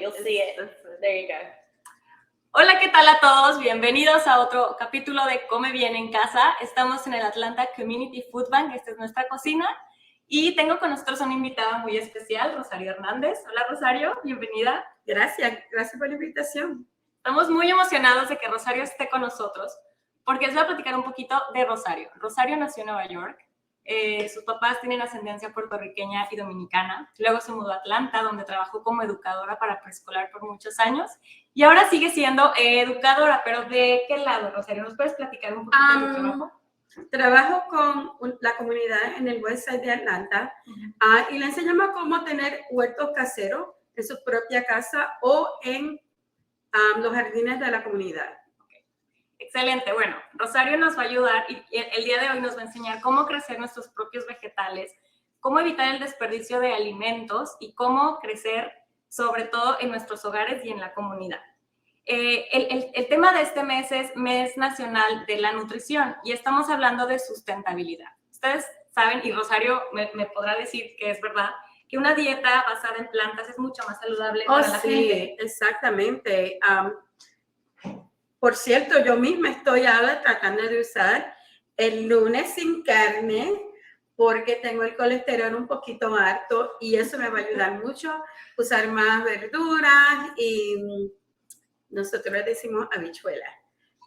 you'll see it. There you go. Hola, ¿qué tal a todos? Bienvenidos a otro capítulo de Come Bien en Casa. Estamos en el Atlanta Community Food Bank, esta es nuestra cocina. Y tengo con nosotros una invitada muy especial, Rosario Hernández. Hola, Rosario, bienvenida. Gracias por la invitación. Estamos muy emocionados de que Rosario esté con nosotros, porque les voy a platicar un poquito de Rosario. Rosario nació en Nueva York. Sus papás tienen ascendencia puertorriqueña y dominicana. Luego se mudó a Atlanta, donde trabajó como educadora para preescolar por muchos años. Y ahora sigue siendo educadora, pero ¿de qué lado, Rosario? ¿Nos puedes platicar un poquito de tu trabajo? Trabajo con la comunidad en el West Side de Atlanta y le enseñamos cómo tener huertos caseros en su propia casa o en los jardines de la comunidad. Excelente. Bueno, Rosario nos va a ayudar y el día de hoy nos va a enseñar cómo crecer nuestros propios vegetales, cómo evitar el desperdicio de alimentos y cómo crecer sobre todo en nuestros hogares y en la comunidad. El tema de este mes es Mes Nacional de la Nutrición y estamos hablando de sustentabilidad. Ustedes saben, y Rosario me podrá decir que es verdad, que una dieta basada en plantas es mucho más saludable para la gente. Sí, exactamente. Por cierto, yo misma estoy ahora tratando de usar el lunes sin carne porque tengo el colesterol un poquito alto y eso me va a ayudar mucho a usar más verduras y nosotros le decimos habichuelas.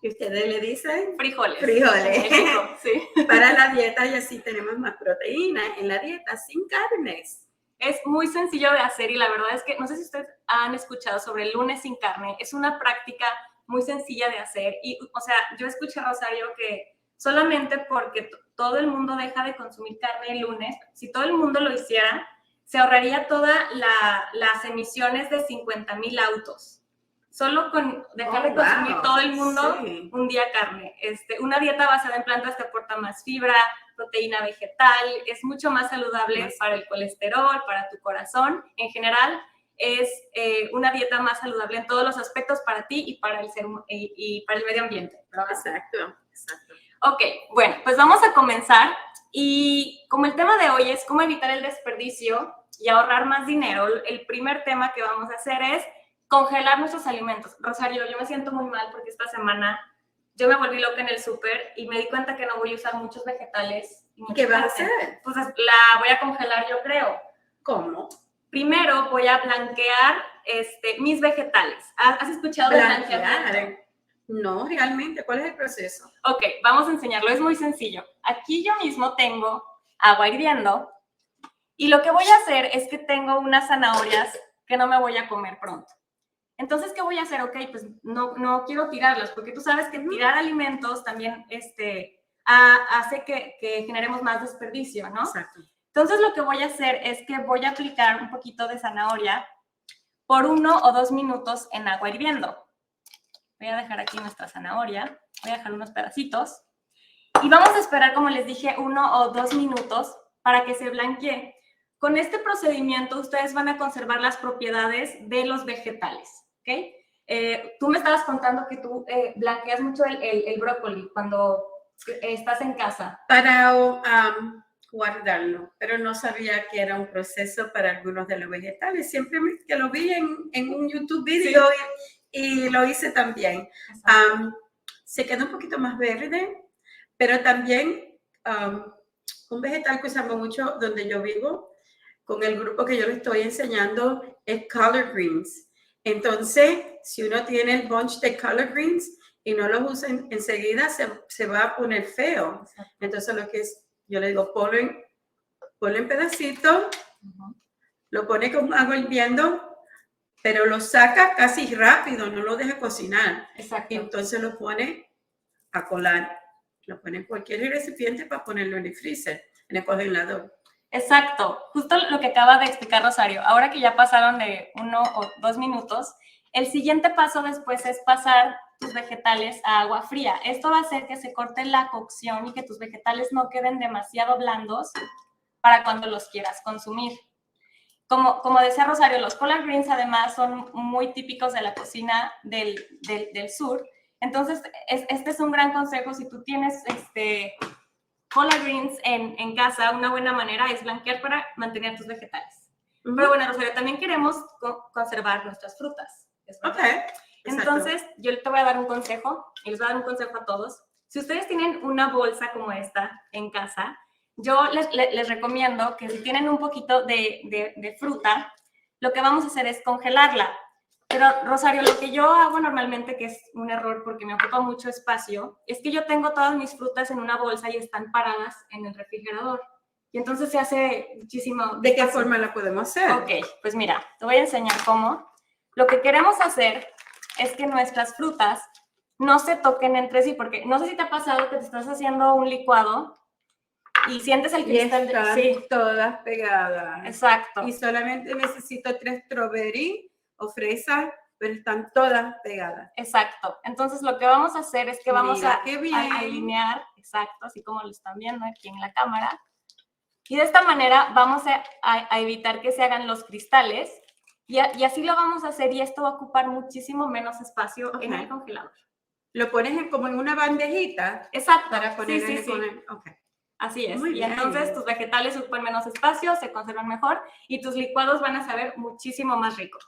¿Y ustedes le dicen? Frijoles. Frijoles. Sí. Para la dieta y así tenemos más proteína en la dieta sin carnes. Es muy sencillo de hacer y la verdad es que no sé si ustedes han escuchado sobre el lunes sin carne. Es una práctica muy sencilla de hacer y, o sea, yo escuché a Rosario que solamente porque todo el mundo deja de consumir carne el lunes, si todo el mundo lo hiciera, se ahorraría todas las emisiones de 50,000 autos. Solo con dejar de consumir todo el mundo un día carne. Una dieta basada en plantas te aporta más fibra, proteína vegetal, es mucho más saludable para el colesterol, para tu corazón. En general, es una dieta más saludable en todos los aspectos para ti y para el medio ambiente, ¿verdad? Exacto. Ok, bueno, pues vamos a comenzar. Y como el tema de hoy es cómo evitar el desperdicio y ahorrar más dinero, el primer tema que vamos a hacer es congelar nuestros alimentos. Rosario, yo me siento muy mal porque esta semana yo me volví loca en el súper y me di cuenta que no voy a usar muchos vegetales. ¿Y qué vas a hacer? Pues la voy a congelar, yo creo. ¿Cómo? Primero voy a blanquear mis vegetales. ¿Has escuchado de blanqueamiento? No, realmente. ¿Cuál es el proceso? Ok, vamos a enseñarlo. Es muy sencillo. Aquí yo mismo tengo agua hirviendo y lo que voy a hacer es que tengo unas zanahorias que no me voy a comer pronto. Entonces, ¿qué voy a hacer? Ok, pues no quiero tirarlas, porque tú sabes que tirar alimentos también hace que generemos más desperdicio, ¿no? Exacto. Entonces, lo que voy a hacer es que voy a aplicar un poquito de zanahoria por 1 o 2 minutos en agua hirviendo. Voy a dejar aquí nuestra zanahoria, voy a dejar unos pedacitos y vamos a esperar, como les dije, 1 o 2 minutos para que se blanquee. Con este procedimiento, ustedes van a conservar las propiedades de los vegetales, ¿ok? Tú me estabas contando que tú blanqueas mucho el brócoli cuando estás en casa. Para guardarlo, pero no sabía que era un proceso para algunos de los vegetales. Siempre que lo vi en un YouTube video y lo hice también. Se queda un poquito más verde, pero también un vegetal que usamos mucho donde yo vivo, con el grupo que yo le estoy enseñando, es collard greens. Entonces, si uno tiene el bunch de collard greens y no los usa enseguida, se va a poner feo. Entonces, lo que es, yo le digo, ponlo en pedacitos, lo pone con agua hirviendo, pero lo saca casi rápido, no lo deja cocinar. Exacto. Y entonces lo pone a colar. Lo pone en cualquier recipiente para ponerlo en el freezer, en el congelador. Exacto, justo lo que acaba de explicar Rosario. Ahora que ya pasaron de 1 o 2 minutos, el siguiente paso después es pasar tus vegetales a agua fría. Esto va a hacer que se corte la cocción y que tus vegetales no queden demasiado blandos para cuando los quieras consumir. Como decía Rosario, los collard greens además son muy típicos de la cocina del sur. Entonces, este es un gran consejo si tú tienes collard greens en casa. Una buena manera es blanquear para mantener tus vegetales. Pero bueno, Rosario, también queremos conservar nuestras frutas. Ok. Entonces, yo te voy a dar un consejo, y les voy a dar un consejo a todos. Si ustedes tienen una bolsa como esta en casa, yo les recomiendo que si tienen un poquito de fruta, lo que vamos a hacer es congelarla. Pero, Rosario, lo que yo hago normalmente, que es un error porque me ocupa mucho espacio, es que yo tengo todas mis frutas en una bolsa y están paradas en el refrigerador. Y entonces se hace muchísimo... ¿De qué forma la podemos hacer? Ok, pues mira, te voy a enseñar cómo. Lo que queremos hacer es que nuestras frutas no se toquen entre sí, porque no sé si te ha pasado que te estás haciendo un licuado y sientes el cristal y están sí, todas pegadas. Exacto. Y solamente necesito 3 strawberry o fresas, pero están todas pegadas. Exacto. Entonces lo que vamos a hacer es que vamos a alinear, exacto, así como lo están viendo aquí en la cámara. Y de esta manera vamos a evitar que se hagan los cristales y así lo vamos a hacer y esto va a ocupar muchísimo menos espacio en el congelador. ¿Lo pones como en una bandejita? Exacto. Para poner sí. Okay. Así es. Muy y bien. Entonces tus vegetales ocupan menos espacio, se conservan mejor y tus licuados van a saber muchísimo más rico.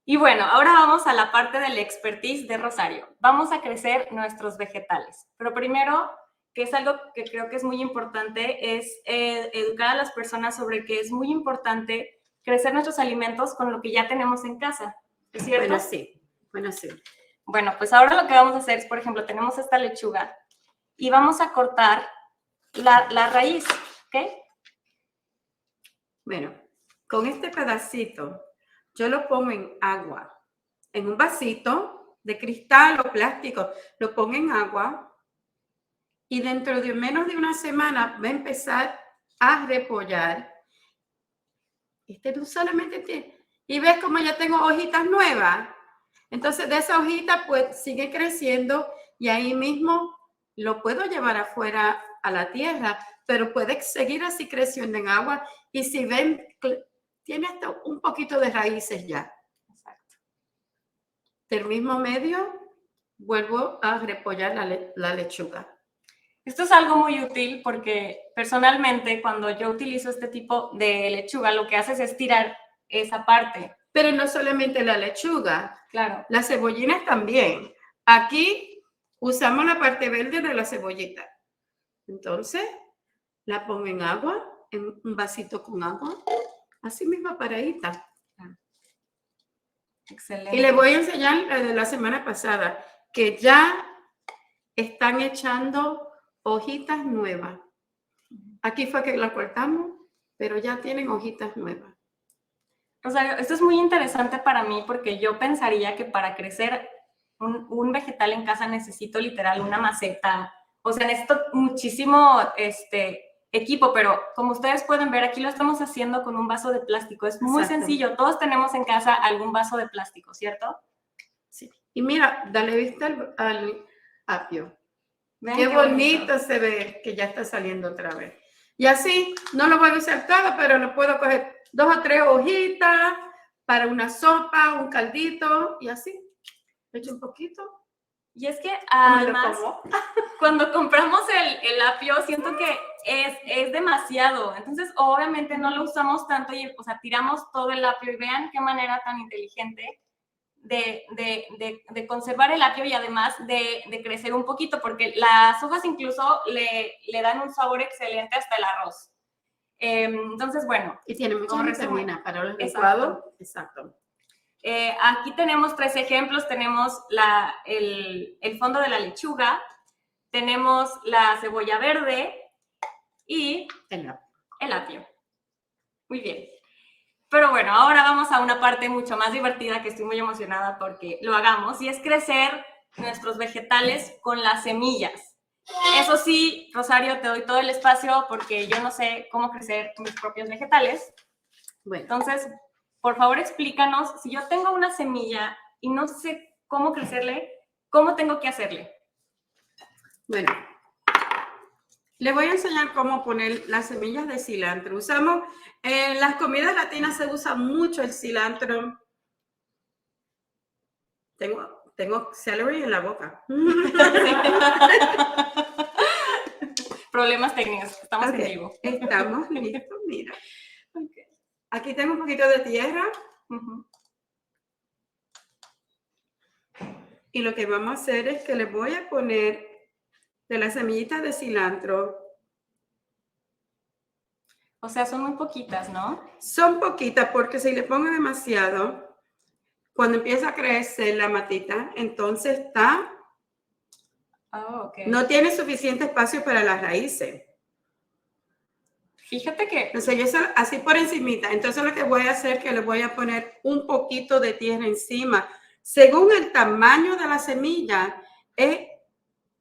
Y bueno, ahora vamos a la parte del expertise de Rosario. Vamos a crecer nuestros vegetales. Pero primero, que es algo que creo que es muy importante, es educar a las personas sobre que es muy importante crecer nuestros alimentos con lo que ya tenemos en casa. ¿Es cierto? Bueno, sí. Bueno, pues ahora lo que vamos a hacer es, por ejemplo, tenemos esta lechuga y vamos a cortar la raíz, ¿ok? Bueno, con este pedacito yo lo pongo en agua, en un vasito de cristal o plástico, lo pongo en agua y dentro de menos de una semana va a empezar a repollar. Tú solamente tienes, y ves como ya tengo hojitas nuevas. Entonces de esa hojita pues sigue creciendo y ahí mismo lo puedo llevar afuera a la tierra, pero puede seguir así creciendo en agua y si ven, tiene hasta un poquito de raíces ya. Exacto. Del mismo medio vuelvo a repollar la lechuga. Esto es algo muy útil porque personalmente cuando yo utilizo este tipo de lechuga lo que haces es tirar esa parte. Pero no solamente la lechuga, claro, las cebollinas también. Aquí usamos la parte verde de la cebollita. Entonces la pongo en agua, en un vasito con agua, así misma paradita. Excelente. Y les voy a enseñar la de la semana pasada, que ya están echando hojitas nuevas. Aquí fue que la cortamos, pero ya tienen hojitas nuevas. Rosario, esto es muy interesante para mí porque yo pensaría que para crecer un vegetal en casa necesito literal una maceta, o sea, necesito muchísimo equipo, pero como ustedes pueden ver, aquí lo estamos haciendo con un vaso de plástico. Es muy sencillo. Todos tenemos en casa algún vaso de plástico, ¿cierto? Sí. Y mira, dale vista al apio. ¿Ven qué bonito se ve que ya está saliendo otra vez. Y así, no lo voy a usar todo, pero lo puedo coger 2 o 3 hojitas para una sopa, un caldito y así. Le echo un poquito. Y es que además, cuando compramos el apio, siento que es demasiado. Entonces, obviamente no lo usamos tanto y, o sea, tiramos todo el apio y vean qué manera tan inteligente de conservar el apio y además de crecer un poquito, porque las hojas incluso le dan un sabor excelente hasta el arroz. Entonces, bueno. Y tiene mucha vitamina para los licuados. Exacto. Aquí tenemos 3 ejemplos. Tenemos el fondo de la lechuga, tenemos la cebolla verde y el apio. Muy bien. Pero bueno, ahora vamos a una parte mucho más divertida que estoy muy emocionada porque lo hagamos y es crecer nuestros vegetales con las semillas. Eso sí, Rosario, te doy todo el espacio porque yo no sé cómo crecer mis propios vegetales. Bueno. Entonces, por favor, explícanos, si yo tengo una semilla y no sé cómo crecerle, ¿cómo tengo que hacerle? Bueno, les voy a enseñar cómo poner las semillas de cilantro. Usamos, en las comidas latinas se usa mucho el cilantro. Tengo celery en la boca. Problemas técnicos, estamos en vivo. Estamos listos, mira. Aquí tengo un poquito de tierra. Y lo que vamos a hacer es que le voy a poner de las semillitas de cilantro. O sea, son muy poquitas, ¿no? Son poquitas porque si le pongo demasiado, cuando empieza a crecer la matita, entonces está... no tiene suficiente espacio para las raíces. Fíjate que... Entonces yo así por encimita. Entonces lo que voy a hacer es que le voy a poner un poquito de tierra encima. Según el tamaño de la semilla, es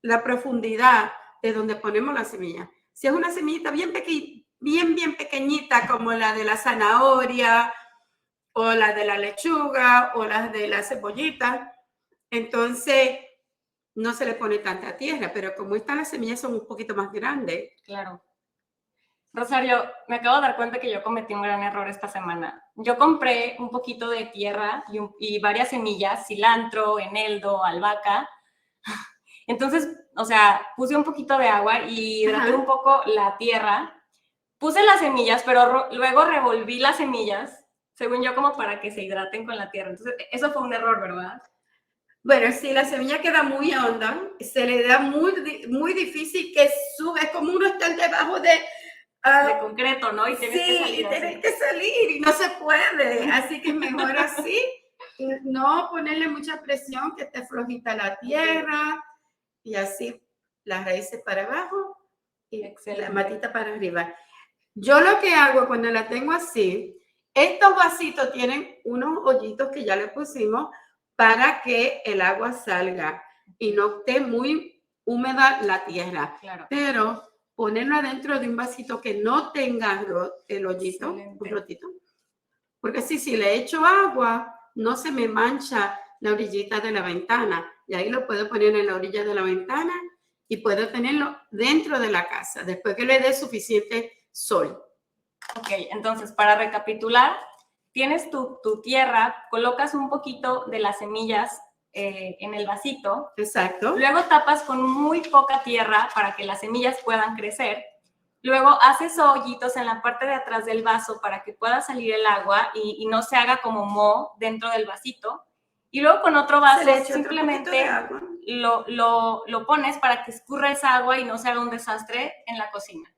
la profundidad de donde ponemos la semilla. Si es una semillita bien pequeñita, como la de la zanahoria, o la de la lechuga, o la de la cebollita, entonces no se le pone tanta tierra, pero como estas las semillas son un poquito más grandes. Claro. Rosario, me acabo de dar cuenta que yo cometí un gran error esta semana. Yo compré un poquito de tierra y varias semillas, cilantro, eneldo, albahaca. Entonces, o sea, puse un poquito de agua y hidraté un poco la tierra. Puse las semillas, pero luego revolví las semillas, según yo, como para que se hidraten con la tierra. Entonces, eso fue un error, ¿verdad? Bueno, si la semilla queda muy honda, se le da muy difícil que suba. Es como uno estar debajo de concreto, ¿no? Y tienes que salir. Tienes que salir y no se puede. Así que es mejor así. No ponerle mucha presión, que esté flojita la tierra. Y así las raíces para abajo y la matita para arriba. Yo lo que hago cuando la tengo así, estos vasitos tienen unos hoyitos que ya le pusimos para que el agua salga y no esté muy húmeda la tierra. Claro. Pero ponerlo adentro de un vasito que no tenga el hoyito, un rotito. Porque si le echo agua, no se me mancha la orillita de la ventana. Y ahí lo puedo poner en la orilla de la ventana y puedo tenerlo dentro de la casa, después que le dé suficiente sol. Ok, entonces, para recapitular, tienes tu tierra, colocas un poquito de las semillas en el vasito. Exacto. Luego tapas con muy poca tierra para que las semillas puedan crecer. Luego haces hoyitos en la parte de atrás del vaso para que pueda salir el agua y no se haga como moho dentro del vasito. Y luego con otro vaso simplemente lo pones para que escurra esa agua y no se haga un desastre en la cocina.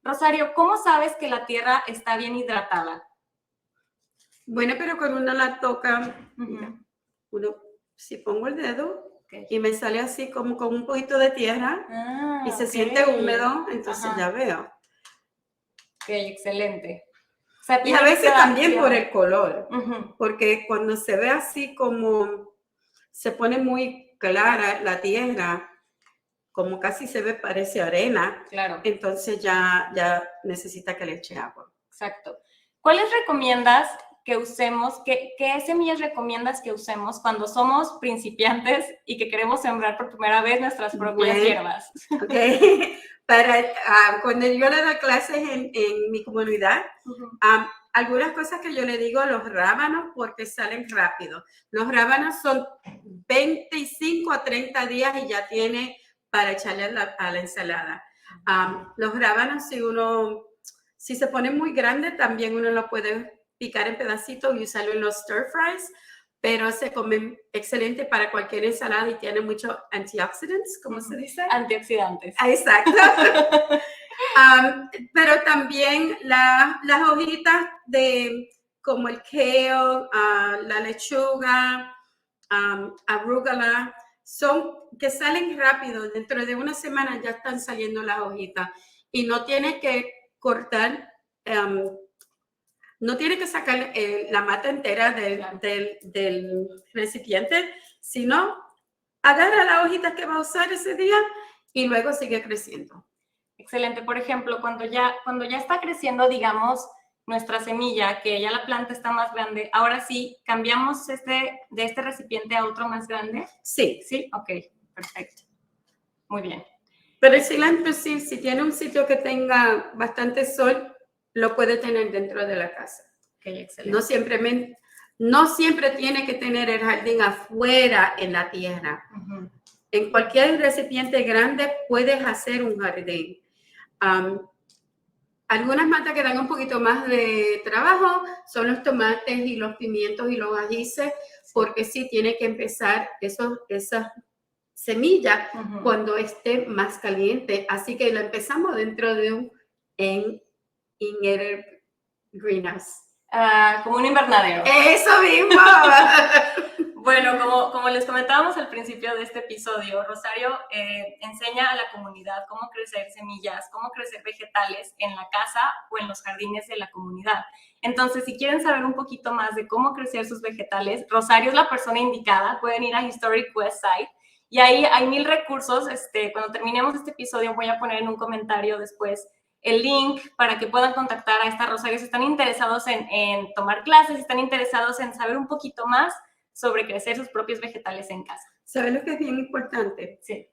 Rosario, ¿cómo sabes que la tierra está bien hidratada? Bueno, pero cuando uno la toca, si pongo el dedo y me sale así como con un poquito de tierra y se siente húmedo, entonces ya veo. Ok, excelente. O sea, y a veces también por el color, porque cuando se ve así como se pone muy clara la tierra, como casi se ve, parece arena, claro. Entonces ya necesita que le eche agua. Exacto. ¿Cuáles recomiendas que usemos? ¿Qué semillas recomiendas que usemos cuando somos principiantes y que queremos sembrar por primera vez nuestras propias hierbas? Okay. Cuando yo le doy clases en mi comunidad, algunas cosas que yo le digo a los rábanos porque salen rápido. Los rábanos son 25 a 30 días y ya tiene para echarle a la ensalada. Los rábanos, si se pone muy grande, también uno lo puede picar en pedacitos y usarlo en los stir fries, pero se comen excelente para cualquier ensalada y tiene muchos antioxidants, ¿cómo se dice? Antioxidantes. Exacto. Pero también las hojitas como el kale, la lechuga, arugula, son que salen rápido. Dentro de una semana ya están saliendo las hojitas y no tienes que cortar, no tienes que sacar la mata entera del recipiente, sino agarra las hojitas que va a usar ese día y luego sigue creciendo. Excelente. Por ejemplo, cuando ya está creciendo, digamos, nuestra semilla, que ya la planta está más grande, ahora sí, ¿cambiamos de este recipiente a otro más grande? Sí. Sí, ok, perfecto. Muy bien. Pero el cilantro sí, si tiene un sitio que tenga bastante sol, lo puede tener dentro de la casa. Ok, excelente. No siempre tiene que tener el jardín afuera en la tierra. En cualquier recipiente grande puedes hacer un jardín. Algunas matas que dan un poquito más de trabajo son los tomates y los pimientos y los ajíes, porque sí tiene que empezar esas semillas cuando esté más caliente. Así que lo empezamos dentro de un inner greenhouse. Como un invernadero. ¡Eso mismo! Bueno, como les comentábamos al principio de este episodio, Rosario enseña a la comunidad cómo crecer semillas, cómo crecer vegetales en la casa o en los jardines de la comunidad. Entonces, si quieren saber un poquito más de cómo crecer sus vegetales, Rosario es la persona indicada. Pueden ir a Historic Westside y ahí hay 1000 recursos. Cuando terminemos este episodio voy a poner en un comentario después el link para que puedan contactar a esta Rosario si están interesados en tomar clases, si están interesados en saber un poquito más sobre crecer sus propios vegetales en casa. ¿Sabes lo que es bien importante? Sí.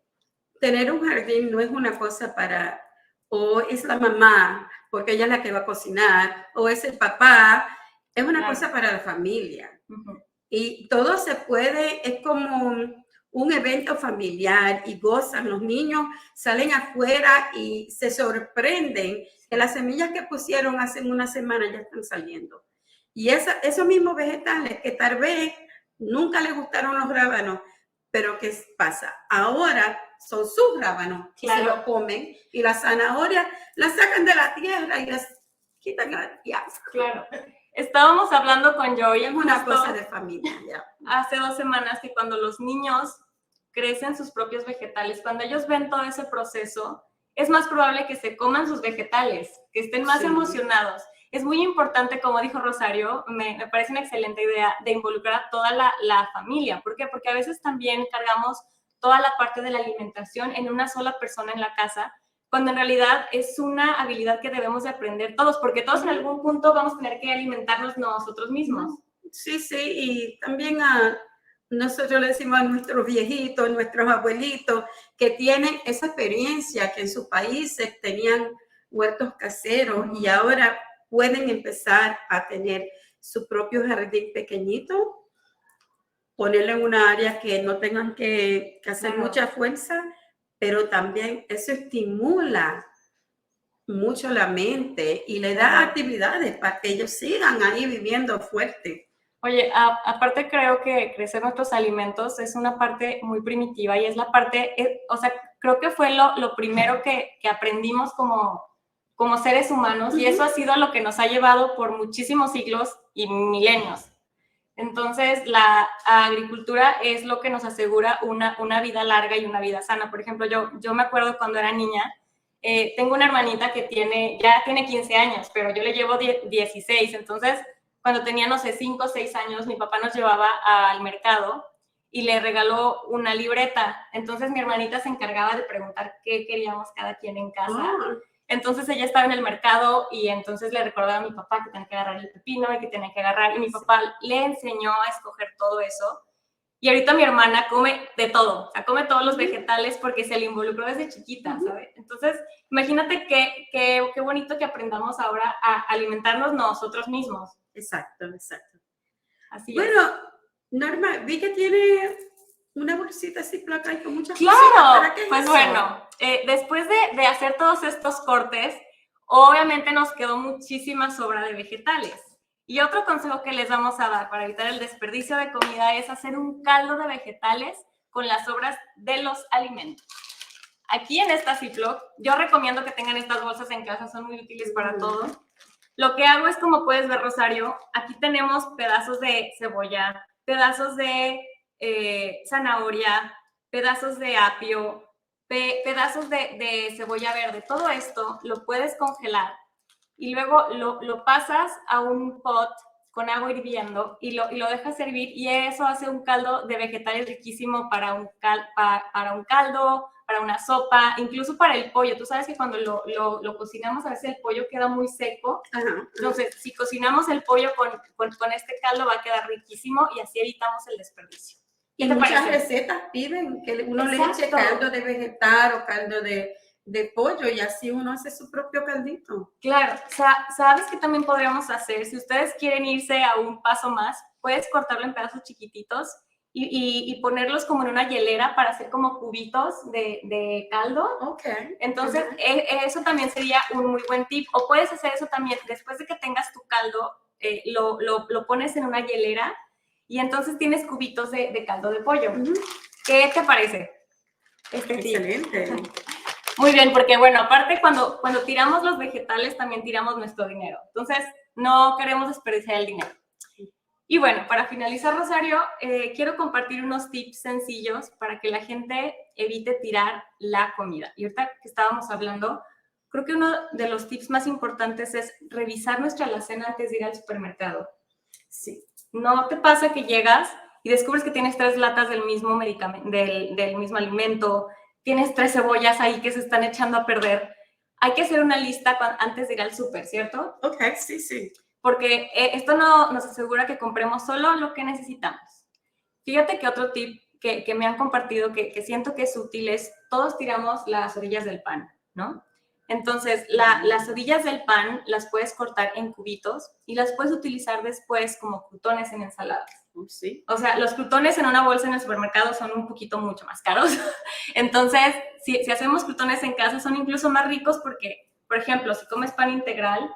Tener un jardín no es una cosa para, o es la mamá, porque ella es la que va a cocinar, o es el papá, es una cosa para la familia. Y todo se puede, es como un evento familiar y gozan. Los niños salen afuera y se sorprenden que las semillas que pusieron hace una semana ya están saliendo. Y esos mismos vegetales que tal vez nunca les gustaron los rábanos, pero ¿qué pasa? Ahora son sus rábanos, claro, y se lo comen, y las zanahorias las sacan de la tierra y las quitan a la Claro. Estábamos hablando con Joey. Es una cosa de familia, ya. Hace 2 semanas que cuando los niños crecen sus propios vegetales, cuando ellos ven todo ese proceso, es más probable que se coman sus vegetales, que estén más emocionados. Es muy importante, como dijo Rosario, me parece una excelente idea de involucrar a toda la familia. ¿Por qué? Porque a veces también cargamos toda la parte de la alimentación en una sola persona en la casa, cuando en realidad es una habilidad que debemos de aprender todos, porque todos en algún punto vamos a tener que alimentarnos nosotros mismos. Sí, sí, y también nosotros le decimos a nuestros viejitos, nuestros abuelitos, que tienen esa experiencia, que en sus países tenían huertos caseros y ahora pueden empezar a tener su propio jardín pequeñito, ponerlo en una área que no tengan que hacer mucha fuerza, pero también eso estimula mucho la mente y le da actividades para que ellos sigan ahí viviendo fuerte. Oye, aparte creo que crecer nuestros alimentos es una parte muy primitiva y es la parte, o sea, creo que fue lo primero que aprendimos como seres humanos, y eso ha sido lo que nos ha llevado por muchísimos siglos y milenios. Entonces, la agricultura es lo que nos asegura una vida larga y una vida sana. Por ejemplo, yo me acuerdo cuando era niña, tengo una hermanita que ya tiene 15 años, pero yo le llevo 16. Entonces, cuando tenía, no sé, 5 o 6 años, mi papá nos llevaba al mercado y le regaló una libreta. Entonces, mi hermanita se encargaba de preguntar qué queríamos cada quien en casa. Entonces ella estaba en el mercado y entonces le recordaba a mi papá que tenía que agarrar el pepino y que tenía que agarrar, y mi papá le enseñó a escoger todo eso. Y ahorita mi hermana come de todo, o sea, come todos los vegetales porque se le involucró desde chiquita, ¿sabes? Entonces, imagínate qué bonito que aprendamos ahora a alimentarnos nosotros mismos. Exacto, exacto. Así bueno, es. Norma, vi que tiene una bolsita así placa y con muchas cosas. ¿Para qué es pues eso? Bueno, después de hacer todos estos cortes, obviamente nos quedó muchísima sobra de vegetales. Y otro consejo que les vamos a dar para evitar el desperdicio de comida es hacer un caldo de vegetales con las sobras de los alimentos. Aquí en esta Ziploc, yo recomiendo que tengan estas bolsas en casa, son muy útiles para todo. Lo que hago es, como puedes ver, Rosario, aquí tenemos pedazos de cebolla, pedazos de zanahoria, pedazos de apio, pedazos de cebolla verde. Todo esto lo puedes congelar y luego lo pasas a un pot con agua hirviendo y lo dejas servir, y eso hace un caldo de vegetales riquísimo para un caldo, para una sopa, incluso para el pollo. Tú sabes que cuando lo cocinamos a veces el pollo queda muy seco. Entonces, si cocinamos el pollo con este caldo va a quedar riquísimo y así evitamos el desperdicio. Y muchas recetas piden que uno le eche caldo de vegetal o caldo de pollo, y así uno hace su propio caldito. Claro, ¿sabes qué también podríamos hacer? Si ustedes quieren irse a un paso más, puedes cortarlo en pedazos chiquititos y ponerlos como en una hielera para hacer como cubitos de caldo. Okay. Entonces, eso también sería un muy buen tip. O puedes hacer eso también después de que tengas tu caldo, lo pones en una hielera y entonces tienes cubitos de caldo de pollo. ¿Qué te parece? Excelente. Muy bien, porque bueno, aparte cuando tiramos los vegetales también tiramos nuestro dinero. Entonces, no queremos desperdiciar el dinero. Y bueno, para finalizar, Rosario, quiero compartir unos tips sencillos para que la gente evite tirar la comida. Y ahorita que estábamos hablando, creo que uno de los tips más importantes es revisar nuestra alacena antes de ir al supermercado. Sí. ¿No te pasa que llegas y descubres que tienes 3 latas del mismo medicamento, del mismo alimento, tienes 3 cebollas ahí que se están echando a perder? Hay que hacer una lista antes de ir al súper, ¿cierto? Ok, sí, sí. Porque esto nos asegura que compremos solo lo que necesitamos. Fíjate que otro tip que me han compartido que siento que es útil es, todos tiramos las orillas del pan, ¿no? Entonces, las orillas del pan las puedes cortar en cubitos y las puedes utilizar después como crutones en ensaladas. Sí. O sea, los crutones en una bolsa en el supermercado son un poquito mucho más caros. Entonces, si hacemos crutones en casa, son incluso más ricos porque, por ejemplo, si comes pan integral,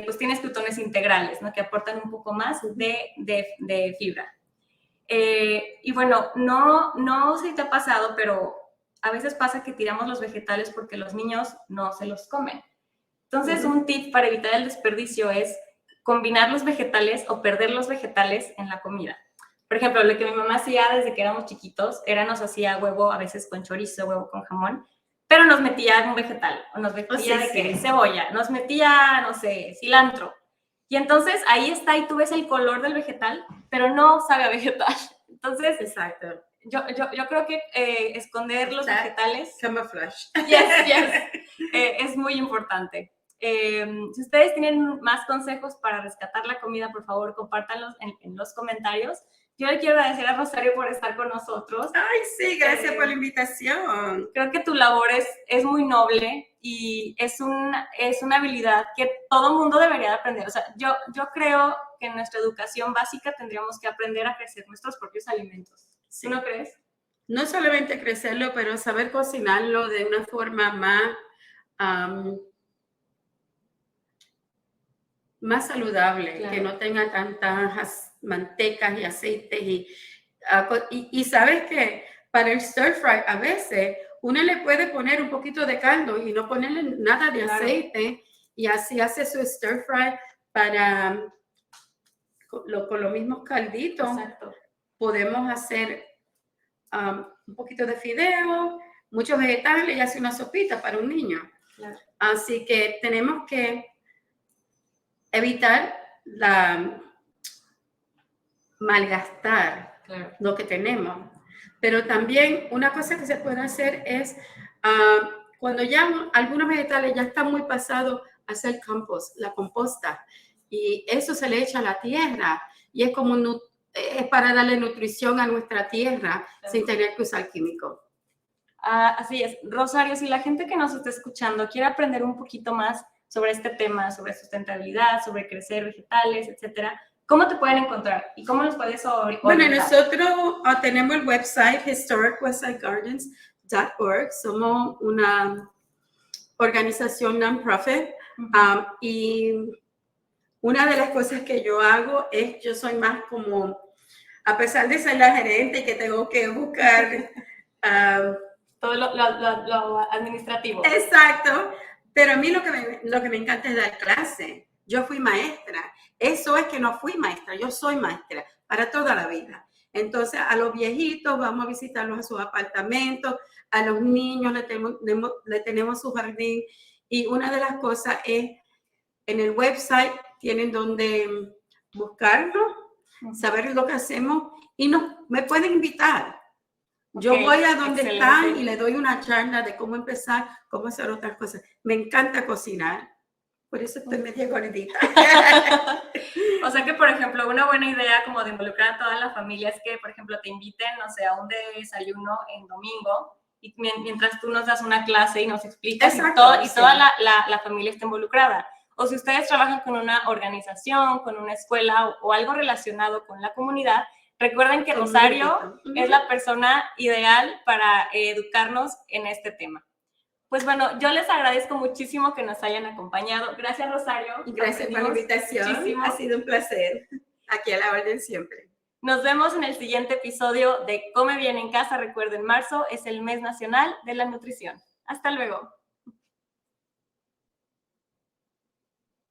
pues tienes crutones integrales, ¿no? Que aportan un poco más de fibra. Y bueno, no sé si te ha pasado, pero a veces pasa que tiramos los vegetales porque los niños no se los comen. Entonces, un tip para evitar el desperdicio es combinar los vegetales o perder los vegetales en la comida. Por ejemplo, lo que mi mamá hacía desde que éramos chiquitos era nos hacía huevo a veces con chorizo, huevo con jamón, pero nos metía un vegetal, o nos metía cebolla, nos metía, no sé, cilantro. Y entonces ahí está y tú ves el color del vegetal, pero no sabe a vegetal. Entonces, exacto. Yo creo que esconder los vegetales... Camouflage. Yes. Es muy importante. Si ustedes tienen más consejos para rescatar la comida, por favor, compártanlos en los comentarios. Yo le quiero agradecer a Rosario por estar con nosotros. Ay, sí, gracias por la invitación. Creo que tu labor es muy noble y es una habilidad que todo mundo debería de aprender. O sea, yo creo que en nuestra educación básica tendríamos que aprender a crecer nuestros propios alimentos. ¿Sí? ¿No crees? No solamente crecerlo, pero saber cocinarlo de una forma más saludable, claro, que no tenga tantas mantecas y aceites. Y sabes que para el stir fry a veces uno le puede poner un poquito de caldo y no ponerle nada de aceite, y así hace su stir fry para con los mismos calditos. Exacto. Podemos hacer un poquito de fideo, muchos vegetales y hace una sopita para un niño. Claro. Así que tenemos que evitar malgastar, claro, lo que tenemos. Pero también una cosa que se puede hacer es cuando ya algunos vegetales ya están muy pasados, hacer compost, la composta, y eso se le echa a la tierra y es como es para darle nutrición a nuestra tierra, claro, sin tener que usar químicos. Así es. Rosario, si la gente que nos está escuchando quiere aprender un poquito más sobre este tema, sobre sustentabilidad, sobre crecer vegetales, etcétera, ¿cómo te pueden encontrar? ¿Y cómo los puedes orientar? Bueno, nosotros tenemos el website historicwestsidegardens.org. Somos una organización non-profit. Y una de las cosas que yo hago es, yo soy más como, a pesar de ser la gerente y que tengo que buscar todo lo administrativo. Exacto. Pero a mí lo que me encanta es dar clase. Yo fui maestra. Eso es que no fui maestra, yo soy maestra para toda la vida. Entonces, a los viejitos vamos a visitarlos a sus apartamentos, a los niños le tenemos su jardín. Y una de las cosas es, en el website tienen donde buscarlo, saber lo que hacemos y me pueden invitar. Yo voy a donde están y le doy una charla de cómo empezar, cómo hacer otras cosas. Me encanta cocinar, por eso estoy media gordita. O sea que, por ejemplo, una buena idea como de involucrar a toda la familia es que, por ejemplo, te inviten, no sé, a un desayuno en domingo y mientras tú nos das una clase y nos explicas. Exacto, y toda la familia está involucrada. O si ustedes trabajan con una organización, con una escuela o algo relacionado con la comunidad, Recuerden que Rosario es la persona ideal para educarnos en este tema. Pues bueno, yo les agradezco muchísimo que nos hayan acompañado. Gracias, Rosario. Gracias por la invitación. Muchísimo. Ha sido un placer. Aquí a la orden siempre. Nos vemos en el siguiente episodio de Come Bien en Casa. Recuerden, marzo es el mes nacional de la nutrición. Hasta luego.